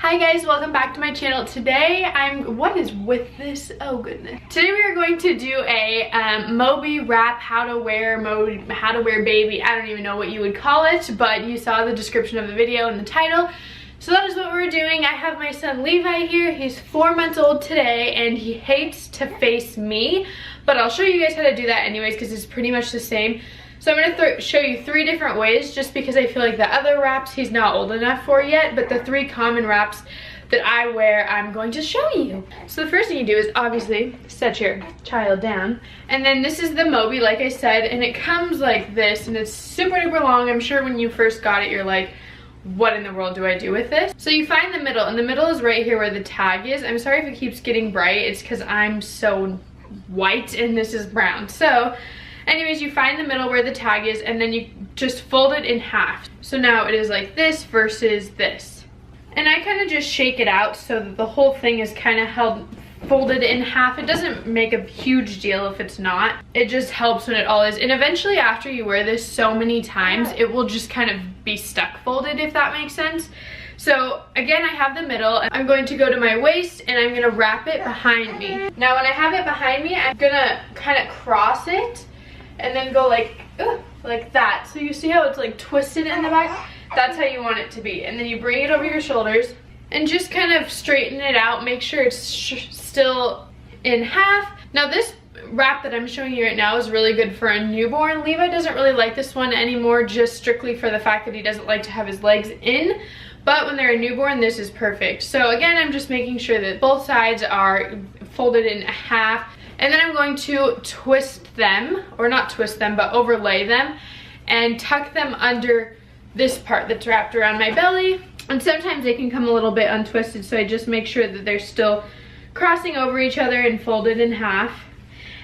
Hi guys, welcome back to my channel. Today what is with this? Oh goodness. Today we are going to do a Moby wrap, how to wear baby. I don't even know what you would call it, but you saw the description of the video and the title. So that is what we're doing. I have my son Levi here. He's 4 months old today and he hates to face me, but I'll show you guys how to do that anyways because it's pretty much the same. So I'm going to show you 3 different ways just because I feel like the other wraps he's not old enough for yet, but the 3 common wraps that I wear I'm going to show you. So the first thing you do is obviously set your child down, and then this is the Moby like I said, and it comes like this and it's super duper long. I'm sure when you first got it you're like, what in the world do I do with this? So you find the middle, and the middle is right here where the tag is. I'm sorry if it keeps getting bright, it's because I'm so white and this is brown. So anyways, you find the middle where the tag is and then you just fold it in half. So now it is like this versus this. And I kind of just shake it out so that the whole thing is kind of folded in half. It doesn't make a huge deal if it's not. It just helps when it all is. And eventually after you wear this so many times, it will just kind of be stuck folded, if that makes sense. So again, I have the middle. I'm going to go to my waist and I'm gonna wrap it behind me. Now when I have it behind me, I'm gonna kind of cross it and then go like that. So you see how it's like twisted in the back? That's how you want it to be. And then you bring it over your shoulders and just kind of straighten it out. Make sure it's still in half. Now this wrap that I'm showing you right now is really good for a newborn. Levi doesn't really like this one anymore, just strictly for the fact that he doesn't like to have his legs in. But when they're a newborn, this is perfect. So again, I'm just making sure that both sides are folded in half. And then I'm going to twist them, or not twist them, but overlay them and tuck them under this part that's wrapped around my belly. And sometimes they can come a little bit untwisted, so I just make sure that they're still crossing over each other and folded in half.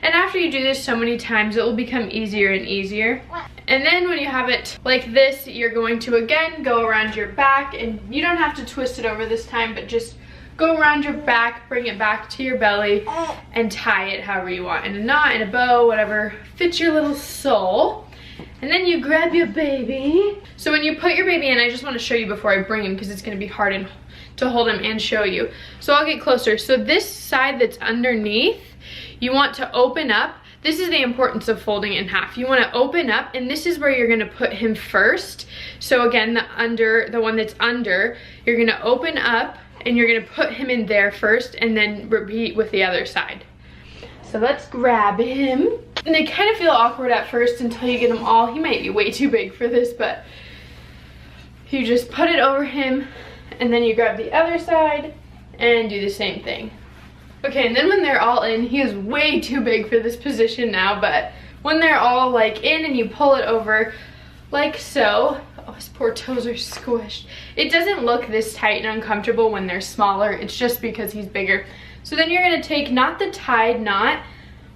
And after you do this so many times, it will become easier and easier. And then when you have it like this, you're going to again go around your back, and you don't have to twist it over this time, but just go around your back, bring it back to your belly, and tie it however you want, in a knot, in a bow, whatever fits your little soul. And then you grab your baby. So when you put your baby in, I just want to show you before I bring him because it's going to be hard to hold him and show you. So I'll get closer. So this side that's underneath, you want to open up. This is the importance of folding it in half. You want to open up, and this is where you're going to put him first. So again, the one that's under, you're going to open up and you're gonna put him in there first and then repeat with the other side. So let's grab him. And they kind of feel awkward at first until you get him all. He might be way too big for this, but you just put it over him and then you grab the other side and do the same thing. Okay, and then when they're all in, he is way too big for this position now, but when they're all like in and you pull it over like so. Oh, his poor toes are squished. It doesn't look this tight and uncomfortable when they're smaller. It's just because he's bigger. So then you're gonna take not the tied knot,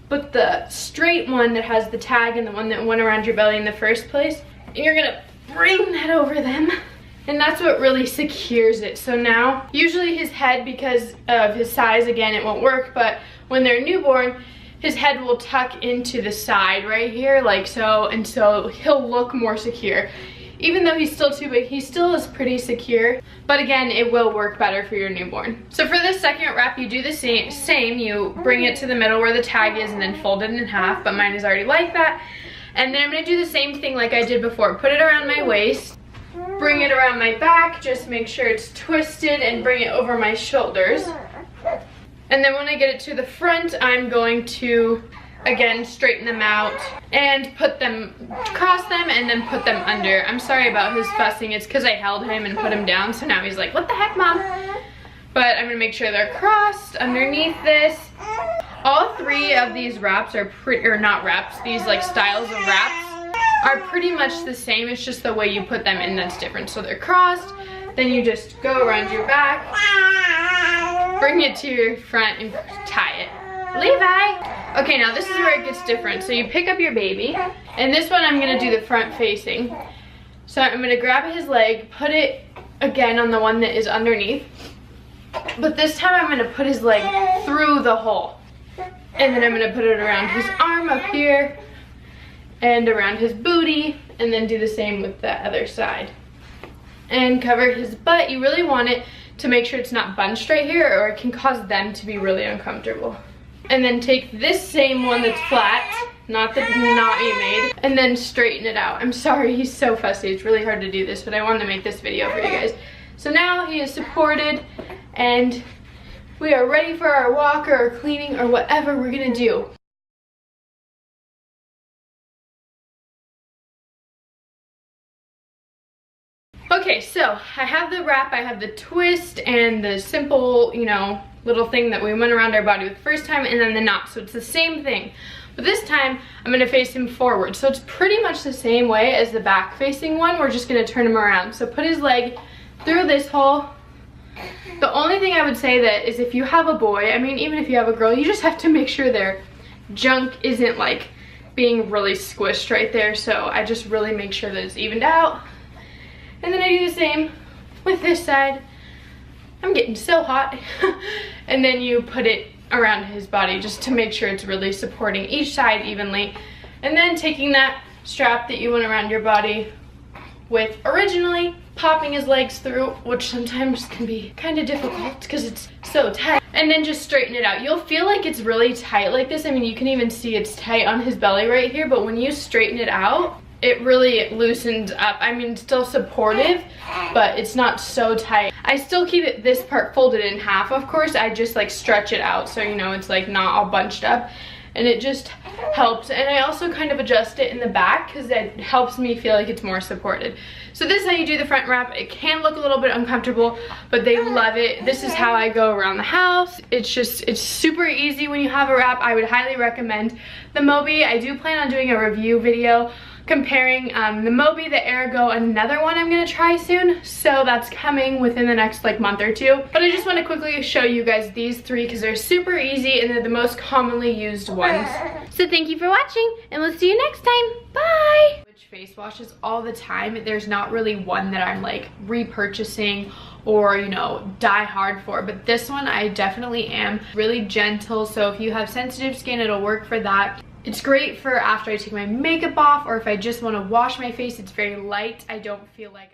but the straight one that has the tag and the one that went around your belly in the first place. And you're gonna bring that over them. And that's what really secures it. So now, usually his head, because of his size, again, it won't work, but when they're newborn, his head will tuck into the side right here, like so, and so he'll look more secure. Even though he's still too big, he still is pretty secure. But again, it will work better for your newborn. So for this second wrap, you do the same. You bring it to the middle where the tag is and then fold it in half, but mine is already like that. And then I'm gonna do the same thing like I did before. Put it around my waist, bring it around my back, just make sure it's twisted, and bring it over my shoulders. And then when I get it to the front, I'm going to again straighten them out and cross them and then put them under. I'm sorry about his fussing. It's because I held him and put him down, so now he's like, what the heck, Mom? But I'm gonna make sure they're crossed underneath this. All 3 of these wraps are these like styles of wraps are pretty much the same. It's just the way you put them in that's different. So they're crossed, then you just go around your back, bring it to your front and tie it. Levi! Okay, now this is where it gets different. So you pick up your baby, and this one I'm gonna do the front facing. So I'm gonna grab his leg, put it again on the one that is underneath, but this time I'm gonna put his leg through the hole. And then I'm gonna put it around his arm up here and around his booty, and then do the same with the other side. And cover his butt. You really want it to make sure it's not bunched right here, or it can cause them to be really uncomfortable. And then take this same one that's flat, not the knot you made, and then straighten it out. I'm sorry, he's so fussy. It's really hard to do this, but I wanted to make this video for you guys. So now he is supported, and we are ready for our walk or our cleaning or whatever we're gonna do. Okay, so I have the wrap, I have the twist, and the simple, you know, little thing that we went around our body with the first time, and then the knot. So it's the same thing. But this time, I'm gonna face him forward. So it's pretty much the same way as the back facing one. We're just gonna turn him around. So put his leg through this hole. The only thing I would say that is if you have a boy, I mean, even if you have a girl, you just have to make sure their junk isn't like being really squished right there. So I just really make sure that it's evened out. And then I do the same with this side. I'm getting so hot. And then you put it around his body just to make sure it's really supporting each side evenly. And then taking that strap that you went around your body with originally, popping his legs through, which sometimes can be kind of difficult because it's so tight, and then just straighten it out. You'll feel like it's really tight like this. I mean, you can even see it's tight on his belly right here, but when you straighten it out, it really loosens up. I mean, it's still supportive, but it's not so tight. I still keep it, this part folded in half, of course. I just like stretch it out so, you know, it's like not all bunched up, and it just helps. And I also kind of adjust it in the back because it helps me feel like it's more supported. So this is how you do the front wrap. It can look a little bit uncomfortable, but they love it. This is how I go around the house. It's super easy when you have a wrap. I would highly recommend the Moby. I do plan on doing a review video comparing the Moby, the Ergo, another one I'm gonna try soon. So that's coming within the next like month or two. But I just wanna quickly show you guys these three because they're super easy and they're the most commonly used ones. So thank you for watching, and we'll see you next time. Bye! Face washes all the time. There's not really one that I'm like repurchasing or, you know, die hard for, but this one I definitely am. Really gentle, so if you have sensitive skin, it'll work for that. It's great for after I take my makeup off, or if I just want to wash my face. It's very light. I don't feel like